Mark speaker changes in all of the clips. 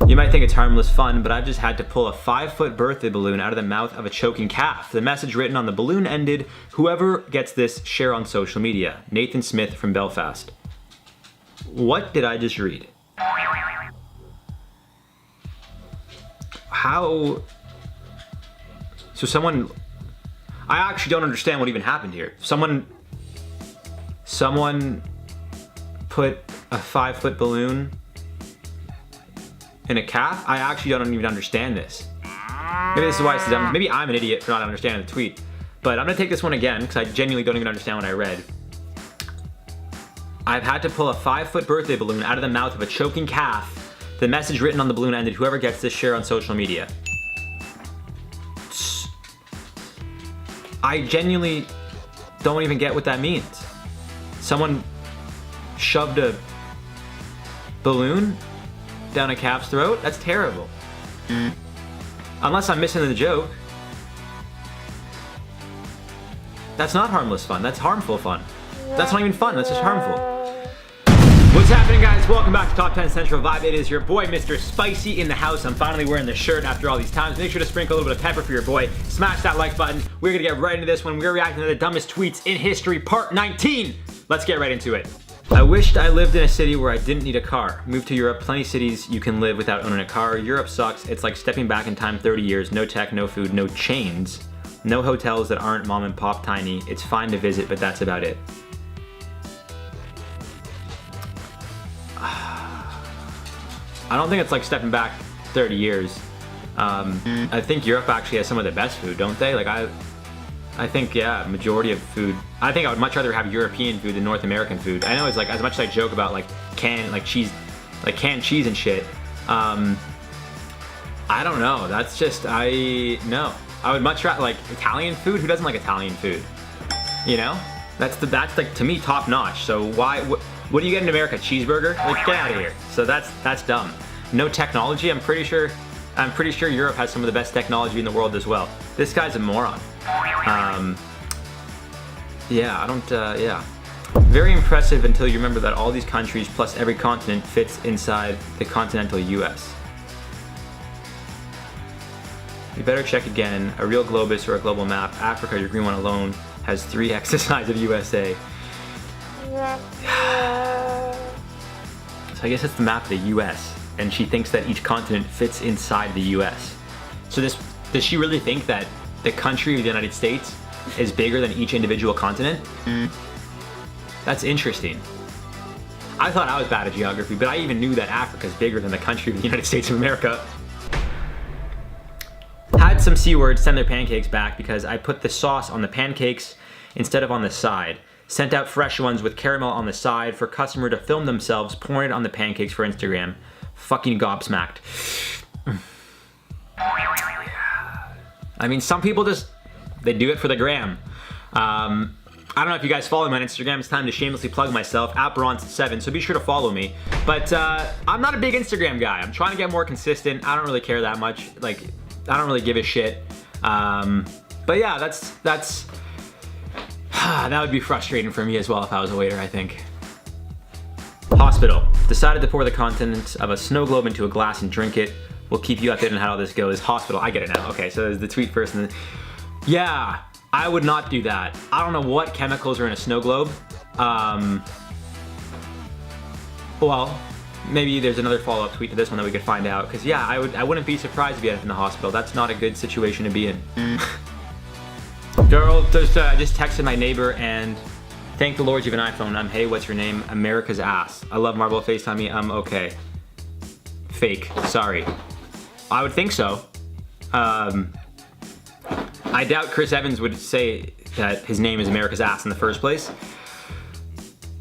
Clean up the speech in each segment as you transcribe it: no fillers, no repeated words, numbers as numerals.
Speaker 1: You might think it's harmless fun, but I've just had to pull a 5-foot birthday balloon out of the mouth of a choking calf. The message written on the balloon ended, "Whoever gets this, share on social media." Nathan Smith from Belfast. What did I just read? How? So someone... I actually don't understand what even happened here. Someone put a 5-foot balloon in a calf? I actually don't even understand this. Maybe this is why it's dumb. Maybe I'm an idiot for not understanding the tweet. But I'm gonna take this one again because I genuinely don't even understand what I read. I've had to pull a 5-foot birthday balloon out of the mouth of a choking calf. The message written on the balloon ended, "Whoever gets this, share on social media." I genuinely don't even get what that means. Someone shoved a balloon down a calf's throat? That's terrible. Unless I'm missing the joke. That's not harmless fun, that's harmful fun. That's not even fun, that's just harmful. What's happening, guys? Welcome back to Top 10 Central Vibe. It is your boy, Mr. Spicy, in the house. I'm finally wearing the shirt after all these times. Make sure to sprinkle a little bit of pepper for your boy. Smash that like button. We're gonna get right into this one. We're reacting to the dumbest tweets in history, part 19. Let's get right into it. I wished I lived in a city where I didn't need a car. Moved to Europe, plenty of cities you can live without owning a car. Europe sucks. It's like stepping back in time 30 years. No tech, no food, no chains. No hotels that aren't mom and pop tiny. It's fine to visit, but that's about it. I don't think it's like stepping back 30 years. I think Europe actually has some of the best food, don't they? Like I think, yeah, majority of food. I think I would much rather have European food than North American food. I know it's like, as much as I joke about like canned cheese and shit. I don't know. That's just, no. I would much rather like Italian food. Who doesn't like Italian food? You know, that's like to me top notch. So why? What do you get in America? Cheeseburger? Like, get out of here. So that's dumb. No technology. I'm pretty sure Europe has some of the best technology in the world as well. This guy's a moron. Yeah, I don't, yeah. Very impressive until you remember that all these countries plus every continent fits inside the continental US. You better check again. A real globus or a global map. Africa, your green one alone, has 3x the size of USA. So I guess it's the map of the US, and she thinks that each continent fits inside the US. So does she really think that the country of the United States is bigger than each individual continent? That's interesting. I thought I was bad at geography, but I even knew that Africa is bigger than the country of the United States of America. Had some C-words send their pancakes back because I put the sauce on the pancakes instead of on the side. Sent out fresh ones with caramel on the side for customer to film themselves pouring it on the pancakes for Instagram. Fucking gobsmacked. I mean, some people they do it for the gram. I don't know if you guys follow me on Instagram. It's time to shamelessly plug myself, @Bronze7, so be sure to follow me. But I'm not a big Instagram guy. I'm trying to get more consistent. I don't really care that much. Like, I don't really give a shit. But yeah, that would be frustrating for me as well if I was a waiter, I think. Hospital. Decided to pour the contents of a snow globe into a glass and drink it. We'll keep you updated on how this goes. Hospital. I get it now. Okay, so there's the tweet first and then... Yeah, I would not do that. I don't know what chemicals are in a snow globe. Well, maybe there's another follow-up tweet to this one that we could find out. Because yeah, I wouldn't be surprised if you ended up in the hospital. That's not a good situation to be in. Girl, I just texted my neighbor and thank the Lord you have an iPhone. Hey, what's your name? America's ass. I love Marble FaceTime me. Okay. Fake. Sorry. I would think so. I doubt Chris Evans would say that his name is America's ass in the first place.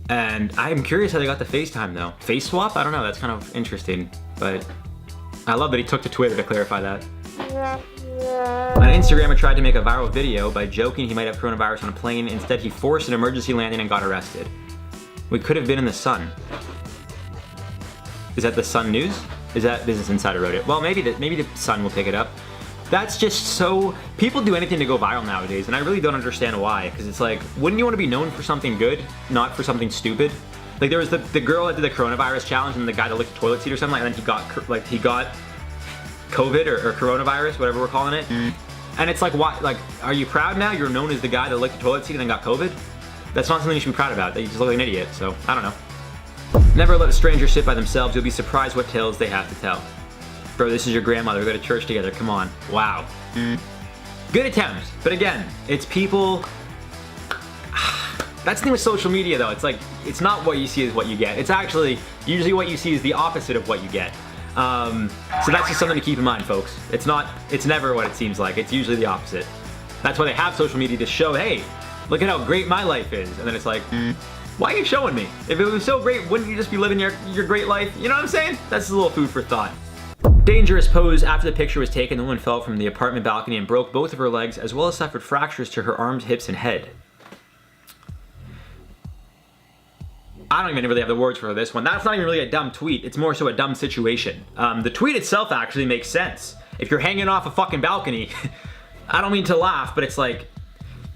Speaker 1: And I'm curious how they got the FaceTime though. Face swap? I don't know. That's kind of interesting. But I love that he took to Twitter to clarify that. An Instagrammer tried to make a viral video by joking he might have coronavirus on a plane. Instead, he forced an emergency landing and got arrested. We could have been in the sun. Is that the Sun News? Is that Business Insider wrote it? Well, maybe the Sun will pick it up. That's just so... People do anything to go viral nowadays, and I really don't understand why. Because it's like, wouldn't you want to be known for something good, not for something stupid? Like there was the girl that did the coronavirus challenge and the guy that licked the toilet seat or something, and then he got COVID or coronavirus, whatever we're calling it. And it's like, why? Like, are you proud now? You're known as the guy that licked the toilet seat and then got COVID? That's not something you should be proud about. That you just look like an idiot. So I don't know. Never let a stranger sit by themselves. You'll be surprised what tales they have to tell. Bro, this is your grandmother. We go to church together. Come on. Wow. Good attempt. But again, it's people. That's the thing with social media though. It's like, it's not what you see is what you get. It's actually, usually what you see is the opposite of what you get. So that's just something to keep in mind, folks. It's never what it seems like. It's usually the opposite. That's why they have social media to show, hey, look at how great my life is. And then it's like, why are you showing me? If it was so great, wouldn't you just be living your great life? You know what I'm saying? That's a little food for thought. Dangerous pose. After the picture was taken, the woman fell from the apartment balcony and broke both of her legs, as well as suffered fractures to her arms, hips, and head. I don't even really have the words for this one. That's not even really a dumb tweet. It's more so a dumb situation. The tweet itself actually makes sense. If you're hanging off a fucking balcony, I don't mean to laugh, but it's like,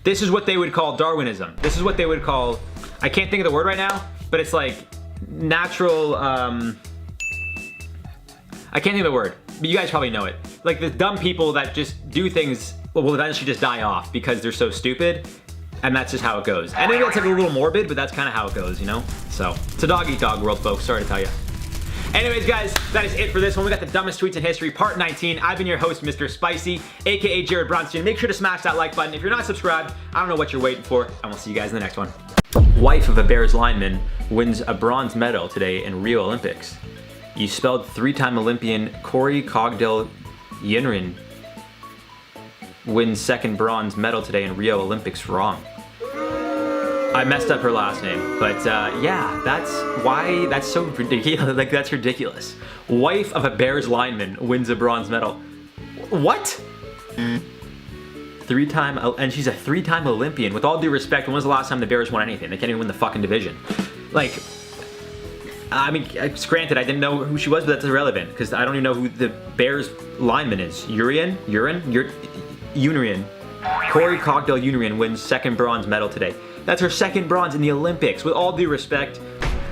Speaker 1: this is what they would call Darwinism. This is what they would call, I can't think of the word right now, but it's like natural, I can't think of the word, but you guys probably know it. Like the dumb people that just do things will eventually just die off because they're so stupid. And that's just how it goes. And maybe it's like a little morbid, but that's kind of how it goes, you know? So, it's a dog-eat-dog world, folks. Sorry to tell you. Anyways, guys, that is it for this one. We got the dumbest tweets in history, part 19. I've been your host, Mr. Spicy, aka Jared Bronstein. Make sure to smash that like button. If you're not subscribed, I don't know what you're waiting for, and we'll see you guys in the next one. Wife of a Bears lineman wins a bronze medal today in Rio Olympics. You spelled three-time Olympian Corey Cogdell-Yinrin wins second bronze medal today in Rio Olympics wrong. I messed up her last name, but yeah, that's so ridiculous. Like, that's ridiculous. Wife of a Bears lineman wins a bronze medal. What? And she's a three-time Olympian. With all due respect, when was the last time the Bears won anything? They can't even win the fucking division. Like, I mean, granted, I didn't know who she was, but that's irrelevant, because I don't even know who the Bears lineman is. Urine? Corey Cogdell-Yinrin wins second bronze medal today. That's her second bronze in the Olympics. With all due respect,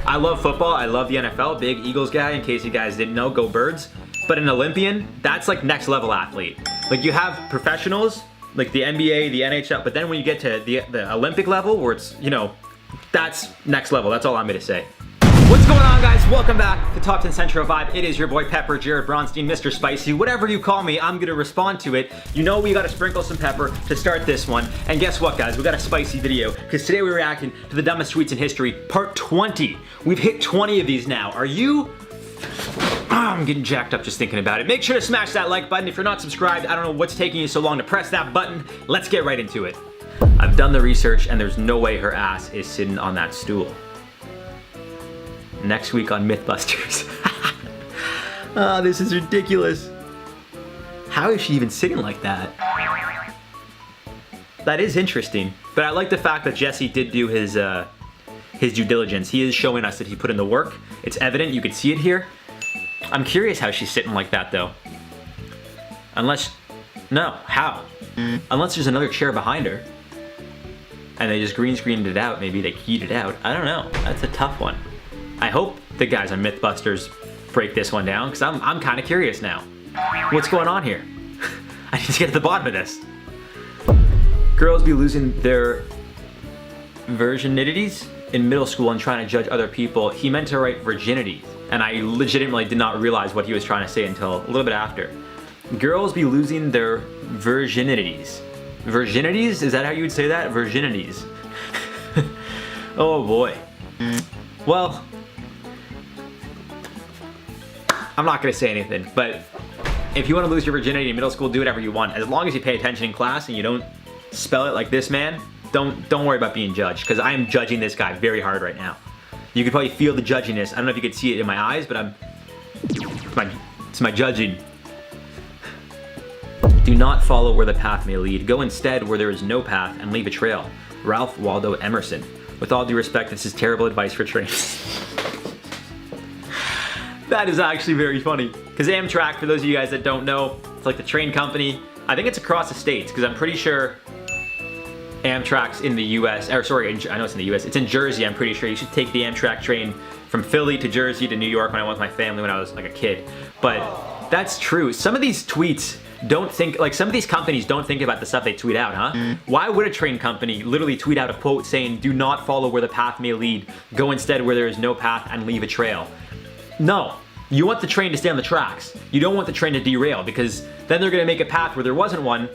Speaker 1: I love football, I love the NFL, big Eagles guy, in case you guys didn't know, go Birds. But an Olympian, that's like next level athlete. Like you have professionals, like the NBA, the NHL, but then when you get to the Olympic level, where it's, you know, that's next level, that's all I'm gonna say. What's going on, guys? Welcome back to Top 10 Central Vibe. It is your boy Pepper, Jared Bronstein, Mr. Spicy. Whatever you call me, I'm gonna respond to it. You know we gotta sprinkle some pepper to start this one. And guess what, guys? We got a spicy video, because today we're reacting to the dumbest tweets in history, part 20. We've hit 20 of these now. Are you? I'm getting jacked up just thinking about it. Make sure to smash that like button. If you're not subscribed, I don't know what's taking you so long to press that button. Let's get right into it. I've done the research, and there's no way her ass is sitting on that stool. Next week on Mythbusters. Oh, this is ridiculous. How is she even sitting like that? That is interesting. But I like the fact that Jesse did do his due diligence. He is showing us that he put in the work. It's evident, you can see it here. I'm curious how she's sitting like that though. No, how? Unless there's another chair behind her. And they just green screened it out, maybe they keyed it out. I don't know, that's a tough one. I hope the guys on Mythbusters break this one down, because I'm kind of curious now. What's going on here? I need to get to the bottom of this. Girls be losing their virginities in middle school and trying to judge other people. He meant to write virginity, and I legitimately did not realize what he was trying to say until a little bit after. Girls be losing their virginities. Virginities? Is that how you would say that? Virginities. Oh boy. Well, I'm not gonna say anything, but if you want to lose your virginity in middle school, do whatever you want. As long as you pay attention in class and you don't spell it like this man, don't worry about being judged, because I am judging this guy very hard right now. You could probably feel the judginess. I don't know if you could see it in my eyes, but it's my judging. Do not follow where the path may lead. Go instead where there is no path and leave a trail. Ralph Waldo Emerson. With all due respect, this is terrible advice for trains. That is actually very funny. Because Amtrak, for those of you guys that don't know, it's like the train company. I think it's across the states, because I'm pretty sure Amtrak's in the U.S. Or sorry, I know it's in the U.S. It's in Jersey. I'm pretty sure you should take the Amtrak train from Philly to Jersey to New York when I went with my family when I was like a kid. But that's true. Some of these tweets don't think, like some of these companies don't think about the stuff they tweet out, huh? Why would a train company literally tweet out a quote saying, "Do not follow where the path may lead. Go instead where there is no path and leave a trail"? No. You want the train to stay on the tracks. You don't want the train to derail, because then they're gonna make a path where there wasn't one,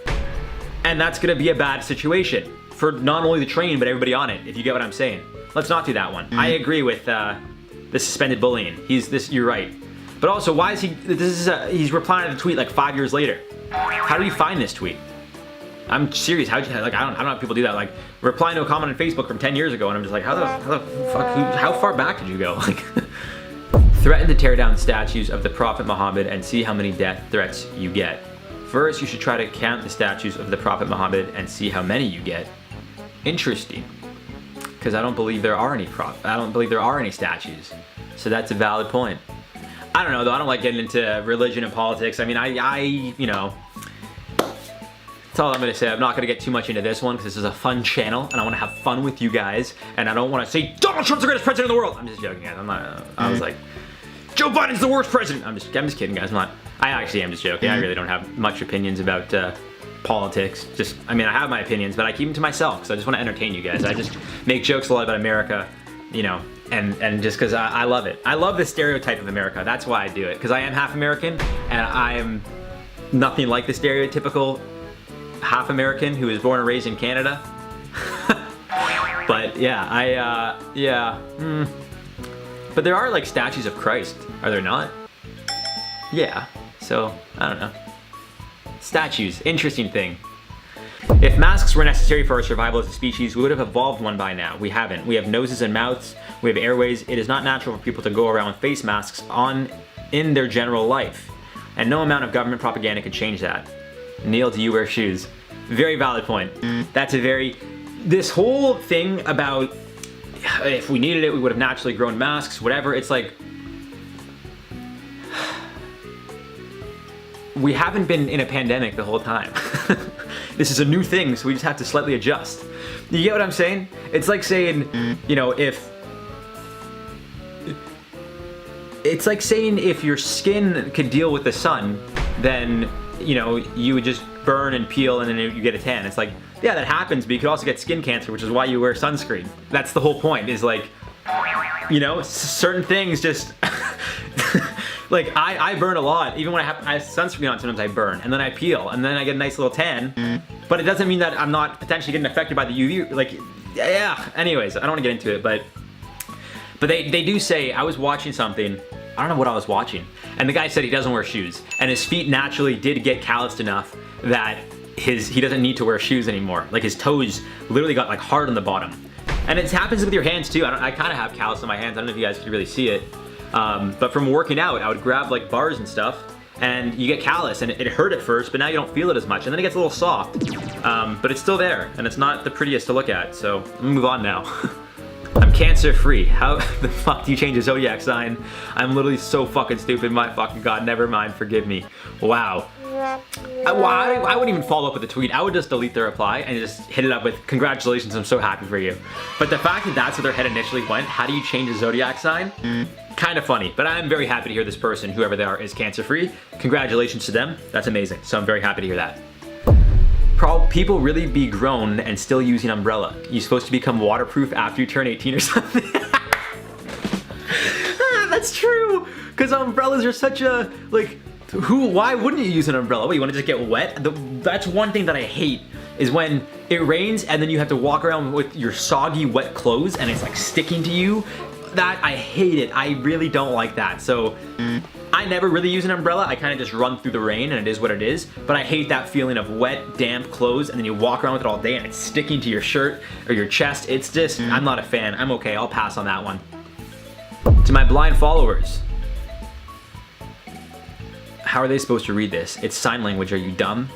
Speaker 1: and that's gonna be a bad situation for not only the train, but everybody on it, if you get what I'm saying. Let's not do that one. I agree with the suspended bullying. You're right. But also, why is he's replying to the tweet like 5 years later. How do you find this tweet? I'm serious, I don't know how people do that. Like, replying to a comment on Facebook from 10 years ago, and I'm just like, how the fuck, how far back did you go? Like, threaten to tear down statues of the Prophet Muhammad and see how many death threats you get. First, you should try to count the statues of the Prophet Muhammad and see how many you get. Interesting. Because I don't believe there are any statues. So that's a valid point. I don't know though, I don't like getting into religion and politics. I mean, you know, that's all I'm gonna say. I'm not gonna get too much into this one because this is a fun channel and I wanna have fun with you guys. And I don't wanna say, Donald Trump's the greatest president in the world. I'm just joking, guys. I was like, Joe Biden's the worst president. I'm just kidding, guys. I actually am just joking. I really don't have much opinions about politics. I mean, I have my opinions, but I keep them to myself because I just want to entertain you guys. I just make jokes a lot about America, you know, and just because I love it. I love the stereotype of America. That's why I do it, because I am half American and I am nothing like the stereotypical half American who was born and raised in Canada. But yeah, But there are like statues of Christ, are there not? Yeah, so I don't know. Statues, interesting thing. If masks were necessary for our survival as a species, we would have evolved one by now. We haven't. We have noses and mouths, we have airways. It is not natural for people to go around with face masks in their general life. And no amount of government propaganda could change that. Neil, do you wear shoes? Very valid point. This whole thing about if we needed it, we would have naturally grown masks, whatever. It's like, we haven't been in a pandemic the whole time. This is a new thing, so we just have to slightly adjust. You get what I'm saying? It's like saying, you know, it's like saying if your skin could deal with the sun, then, you know, you would just burn and peel and then you get a tan. It's like, yeah, that happens, but you could also get skin cancer, which is why you wear sunscreen. That's the whole point, is like, you know, certain things just, like I burn a lot. Even when I have sunscreen on, sometimes I burn, and then I peel, and then I get a nice little tan. But it doesn't mean that I'm not potentially getting affected by the UV, like, yeah. Anyways, I don't wanna get into it, but they do say, I was watching something, I don't know what I was watching, and the guy said he doesn't wear shoes, and his feet naturally did get calloused enough that he doesn't need to wear shoes anymore. Like, his toes literally got like hard on the bottom. And it happens with your hands too. I kind of have callus on my hands. I don't know if you guys can really see it. But from working out, I would grab like bars and stuff, and you get callus, and it hurt at first, but now you don't feel it as much, and then it gets a little soft. But it's still there, and it's not the prettiest to look at, so I'm gonna move on now. I'm cancer free. How the fuck do you change a zodiac sign? I'm literally so fucking stupid, my fucking god, never mind, forgive me. Wow. I wouldn't even follow up with a tweet. I would just delete the reply and just hit it up with, congratulations, I'm so happy for you. But the fact that that's where their head initially went, how do you change a zodiac sign? Kind of funny, but I'm very happy to hear this person, whoever they are, is cancer free. Congratulations to them, that's amazing. So I'm very happy to hear that. People really be grown and still using umbrella. You're supposed to become waterproof after you turn 18 or something. That's true, because umbrellas are such a, like, why wouldn't you use an umbrella? What, you want to just get wet? That's one thing that I hate, is when it rains and then you have to walk around with your soggy, wet clothes and it's like sticking to you. That, I hate it. I really don't like that. So I never really use an umbrella. I kind of just run through the rain and it is what it is. But I hate that feeling of wet, damp clothes and then you walk around with it all day and it's sticking to your shirt or your chest. It's just, I'm not a fan. I'm okay, I'll pass on that one. To my blind followers, how are they supposed to read this? It's sign language, are you dumb?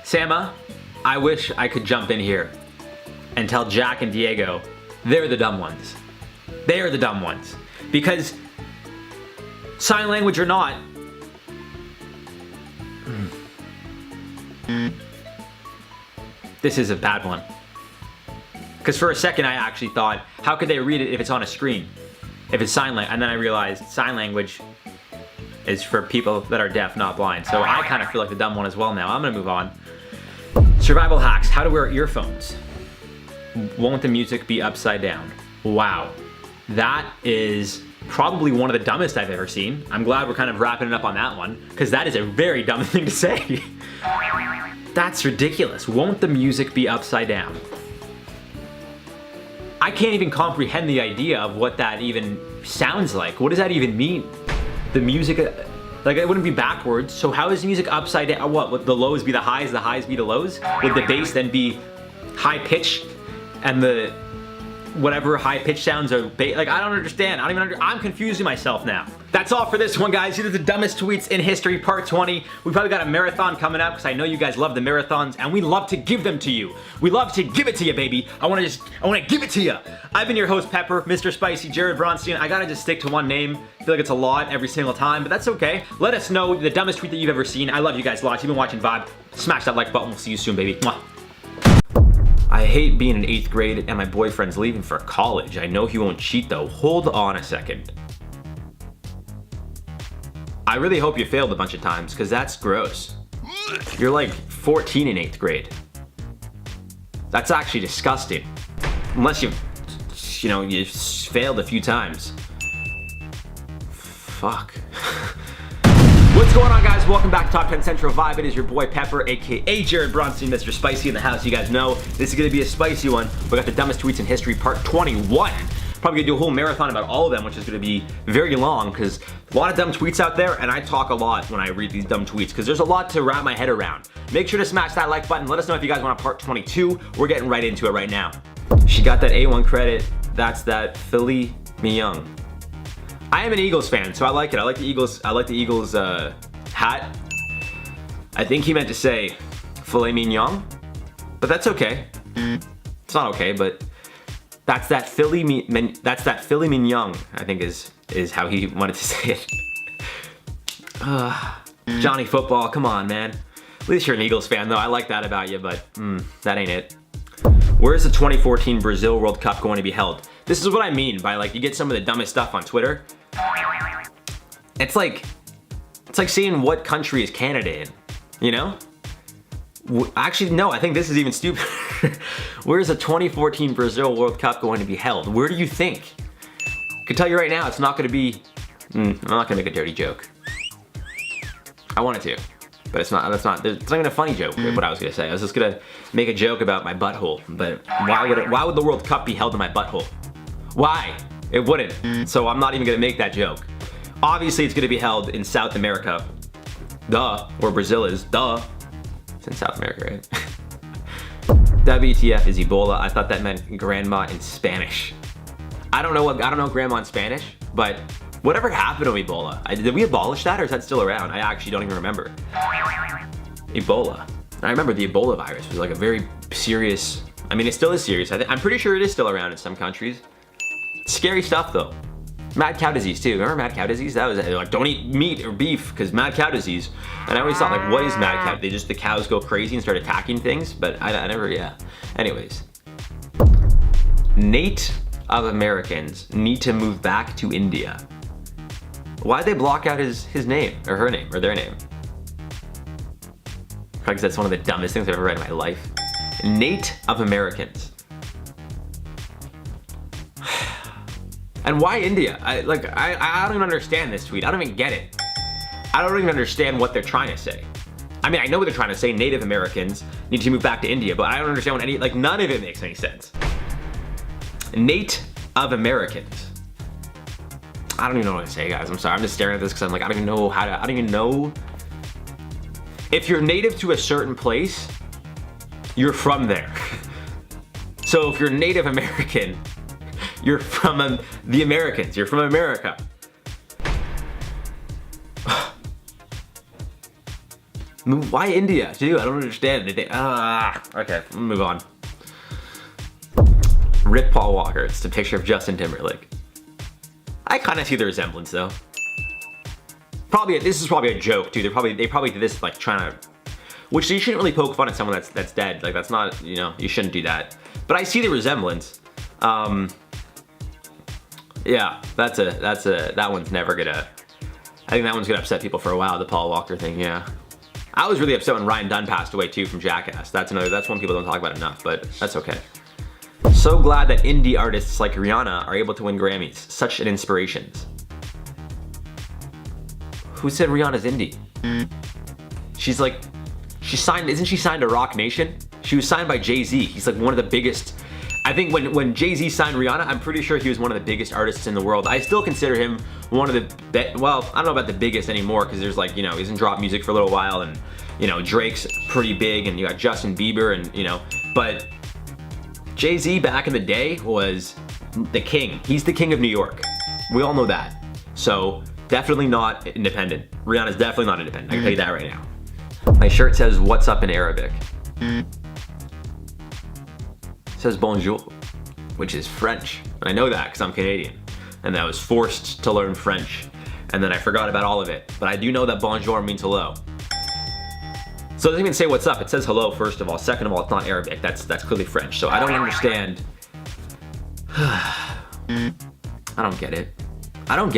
Speaker 1: Sama, I wish I could jump in here and tell Jack and Diego they're the dumb ones. They are the dumb ones. Because sign language or not, This is a bad one. Because for a second I actually thought, how could they read it if it's on a screen? If it's sign language, and then I realized sign language is for people that are deaf, not blind. So I kind of feel like the dumb one as well now. I'm gonna move on. Survival hacks, how to wear earphones. Won't the music be upside down? Wow, that is probably one of the dumbest I've ever seen. I'm glad we're kind of wrapping it up on that one, because that is a very dumb thing to say. That's ridiculous. Won't the music be upside down? I can't even comprehend the idea of what that even sounds like. What does that even mean? The music, like it wouldn't be backwards, so how is the music upside down? What, would the lows be the highs be the lows? Would the bass then be high pitched and the whatever high pitch sounds are like, I don't understand. I'm confusing myself now. That's all for this one, guys. These are the dumbest tweets in history, part 20. We probably got a marathon coming up because I know you guys love the marathons and we love to give them to you. We love to give it to you, baby. I want to give it to you. I've been your host, Pepper, Mr. Spicy, Jared Bronstein. I gotta just stick to one name. I feel like it's a lot every single time, but that's okay. Let us know the dumbest tweet that you've ever seen. I love you guys lots. You've been watching Vibe. Smash that like button. We'll see you soon, baby. Mwah. I hate being in 8th grade and my boyfriend's leaving for college. I know he won't cheat though. Hold on a second. I really hope you failed a bunch of times because that's gross. You're like 14 in 8th grade. That's actually disgusting. Unless you failed a few times. Fuck. What's going on, guys? Welcome back to Top 10 Central Vibe. It is your boy Pepper, aka Jared Bronstein, Mr. Spicy in the house. You guys know this is gonna be a spicy one. We got the dumbest tweets in history, part 21. Probably gonna do a whole marathon about all of them, which is gonna be very long because a lot of dumb tweets out there, and I talk a lot when I read these dumb tweets because there's a lot to wrap my head around. Make sure to smash that like button. Let us know if you guys want a part 22. We're getting right into it right now. She got that A1 credit. That's that filet mignon. I am an Eagles fan, so I like it. I like the Eagles. I like the Eagles hat. I think he meant to say filet mignon, but that's okay. It's not okay, but that's that filet mignon. I think is how he wanted to say it. Johnny Football, come on, man. At least you're an Eagles fan, though. I like that about you, but that ain't it. Where is the 2014 Brazil World Cup going to be held? This is what I mean by, like, you get some of the dumbest stuff on Twitter. It's like saying what country is Canada in, you know? Actually, no, I think this is even stupid. Where is the 2014 Brazil World Cup going to be held? Where do you think? I can tell you right now, it's not gonna be, I'm not gonna make a dirty joke. I wanted to, but it's not even a funny joke, what I was gonna say. I was just gonna make a joke about my butthole, but why would the World Cup be held in my butthole? Why? It wouldn't, so I'm not even gonna make that joke. Obviously, it's gonna be held in South America. Duh, where Brazil is, duh. It's in South America, right? WTF is Ebola. I thought that meant grandma in Spanish. I don't know grandma in Spanish, but whatever happened to Ebola? Did we abolish that or is that still around? I actually don't even remember. Ebola. I remember the Ebola virus was like a very serious, I mean, it still is serious. I'm pretty sure it is still around in some countries. Scary stuff though. Mad cow disease too. Remember mad cow disease? That was like, don't eat meat or beef because mad cow disease. And I always thought, like, what is mad cow? The cows go crazy and start attacking things, but I never, yeah. Anyways. Native Americans need to move back to India. Why'd they block out his name or her name or their name? Probably because that's one of the dumbest things I've ever read in my life. Native Americans. And why India? I don't even understand this tweet. I don't even get it. I don't even understand what they're trying to say. I mean, I know what they're trying to say. Native Americans need to move back to India, but I don't understand what none of it makes any sense. Native Americans. I don't even know what to say, guys. I'm sorry. I'm just staring at this because I'm like, I don't even know. If you're native to a certain place, you're from there. So if you're Native American, you're from the Americans. You're from America. Why India, dude? I don't understand. Okay, move on. Rip Paul Walker. It's a picture of Justin Timberlake. I kind of see the resemblance, though. This is probably a joke, dude. They probably did this like trying to which you shouldn't really poke fun at someone that's dead. Like that's not, you know, you shouldn't do that. But I see the resemblance. Yeah, that one's never gonna, I think that one's gonna upset people for a while, the Paul Walker thing, yeah. I was really upset when Ryan Dunn passed away too from Jackass. That's one people don't talk about enough, but that's okay. So glad that indie artists like Rihanna are able to win Grammys. Such an inspiration. Who said Rihanna's indie? She's like, isn't she signed to Rock Nation? She was signed by Jay-Z. He's like one of the biggest. I think when Jay-Z signed Rihanna, I'm pretty sure he was one of the biggest artists in the world. I still consider him one of the, well, I don't know about the biggest anymore, because there's like, you know, he hasn't dropped music for a little while, and, you know, Drake's pretty big, and you got Justin Bieber, and, you know, but Jay-Z back in the day was the king. He's the king of New York. We all know that. So definitely not independent. Rihanna's definitely not independent. I can tell you that right now. My shirt says, "What's up" in Arabic. It says bonjour, which is French. And I know that because I'm Canadian. And I was forced to learn French. And then I forgot about all of it. But I do know that bonjour means hello. So it doesn't even say what's up. It says hello, first of all. Second of all, it's not Arabic. That's clearly French. So I don't understand. I don't get it. I don't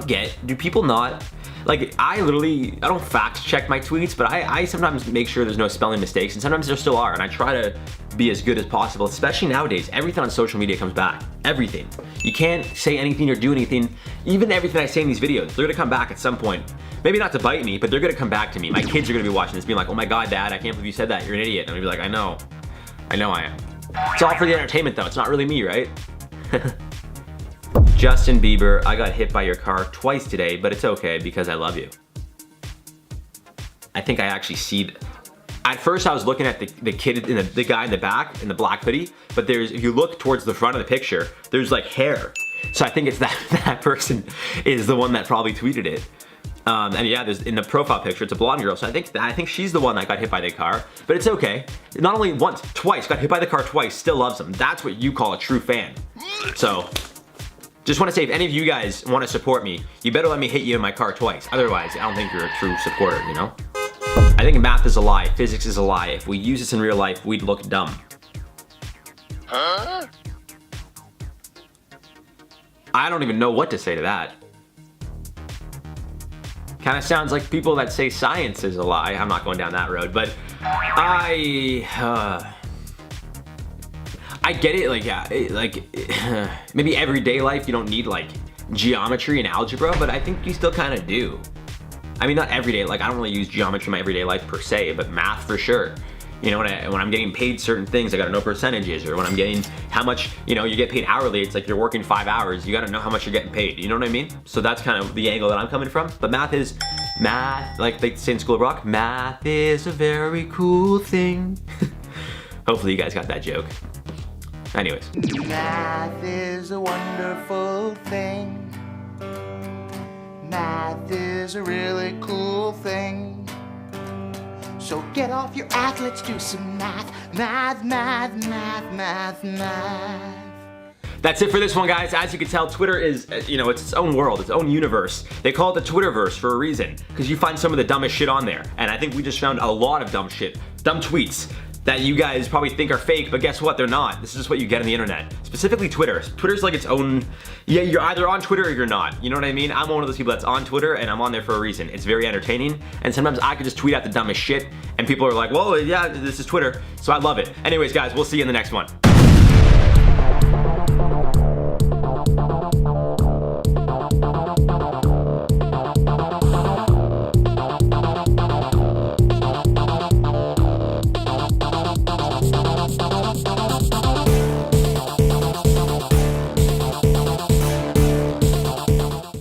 Speaker 1: get, do people not, like, I don't fact check my tweets, but I sometimes make sure there's no spelling mistakes, and sometimes there still are, and I try to be as good as possible, especially nowadays. Everything on social media comes back. Everything. You can't say anything or do anything. Even everything I say in these videos, they're gonna come back at some point. Maybe not to bite me, but they're gonna come back to me. My kids are gonna be watching this being like, "Oh my God, Dad, I can't believe you said that. You're an idiot." And I'm gonna be like, I know I am. It's all for the entertainment though. It's not really me, right? Justin Bieber, I got hit by your car twice today, but it's okay because I love you. I think I actually see at first I was looking at the kid, the guy in the back in the black hoodie, but if you look towards the front of the picture, there's like hair. So I think it's that person is the one that probably tweeted it. And yeah, there's in the profile picture, it's a blonde girl. So I think she's the one that got hit by the car, but it's okay. Not only once, twice, got hit by the car twice, still loves him. That's what you call a true fan. So just want to say, if any of you guys want to support me, you better let me hit you in my car twice. Otherwise, I don't think you're a true supporter, you know? I think math is a lie, physics is a lie. If we use this in real life, we'd look dumb. Huh? I don't even know what to say to that. Kind of sounds like people that say science is a lie. I'm not going down that road, but I get it, like, yeah, maybe everyday life you don't need like geometry and algebra, but I think you still kind of do. I mean, not everyday, like I don't really use geometry in my everyday life per se, but math for sure. You know, when I'm getting paid certain things, I gotta know percentages, or when I'm getting how much, you know, you get paid hourly, it's like you're working 5 hours, you gotta know how much you're getting paid, you know what I mean? So that's kind of the angle that I'm coming from, but math, like they say in School of Rock, math is a very cool thing. Hopefully you guys got that joke. Anyways.
Speaker 2: Math is a wonderful thing. Math is a really cool thing. So get off your ass, let's do some math. Math, math, math, math, math.
Speaker 1: That's it for this one, guys. As you can tell, Twitter is, you know, it's its own world, its own universe. They call it the Twitterverse for a reason, because you find some of the dumbest shit on there. And I think we just found a lot of dumb shit, dumb tweets that you guys probably think are fake, but guess what? They're not. This is just what you get on the internet. Specifically Twitter. Twitter's like its own, yeah, you're either on Twitter or you're not. You know what I mean? I'm one of those people that's on Twitter and I'm on there for a reason. It's very entertaining, and sometimes I could just tweet out the dumbest shit and people are like, well, yeah, this is Twitter. So I love it. Anyways, guys, we'll see you in the next one.